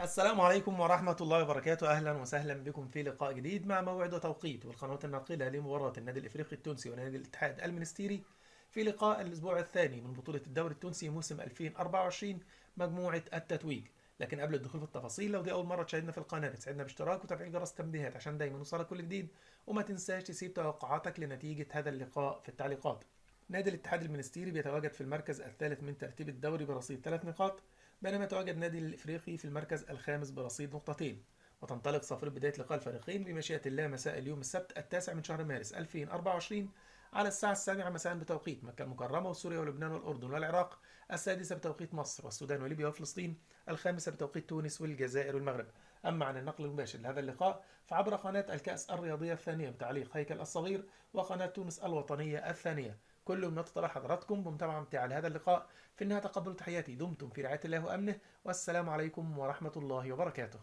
السلام عليكم ورحمة الله وبركاته. أهلا وسهلا بكم في لقاء جديد مع موعد وتوقيت والقناة الناقلة لمباراة النادي الإفريقي التونسي ونادي الاتحاد المنستيري في لقاء الأسبوع الثاني من بطولة الدوري التونسي موسم 2024 مجموعة التتويج. لكن قبل الدخول في التفاصيل، لو دي أول مرة تشاهدنا في القناة تسعدنا باشتراك وتفعيل جرس التنبيهات عشان دايما نوصلك كل جديد. وما تنساش تسيب توقعاتك لنتيجة هذا اللقاء في التعليقات. نادي الاتحاد المنستيري بيتواجد في المركز الثالث من ترتيب الدوري برصيد 3 نقاط، بينما يتواجد نادي الإفريقي في المركز الخامس برصيد نقطتين. وتنطلق صافرة بداية لقاء الفريقين بمشيئة الله مساء اليوم السبت التاسع من شهر مارس 2024 على الساعة 7 مساء بتوقيت مكة المكرمة وسوريا ولبنان والأردن والعراق، 6 بتوقيت مصر والسودان وليبيا وفلسطين، 5 بتوقيت تونس والجزائر والمغرب. أما عن النقل المباشر لهذا اللقاء فعبر قناة الكأس الرياضية الثانية بتعليق هيكل الصغير وقناة تونس الوطنية الثانية. كل من نتطلع حضراتكم بمتابعة ممتعة لهذا اللقاء. في النهاية تقبلوا تحياتي، دمتم في رعاية الله وأمنه، والسلام عليكم ورحمة الله وبركاته.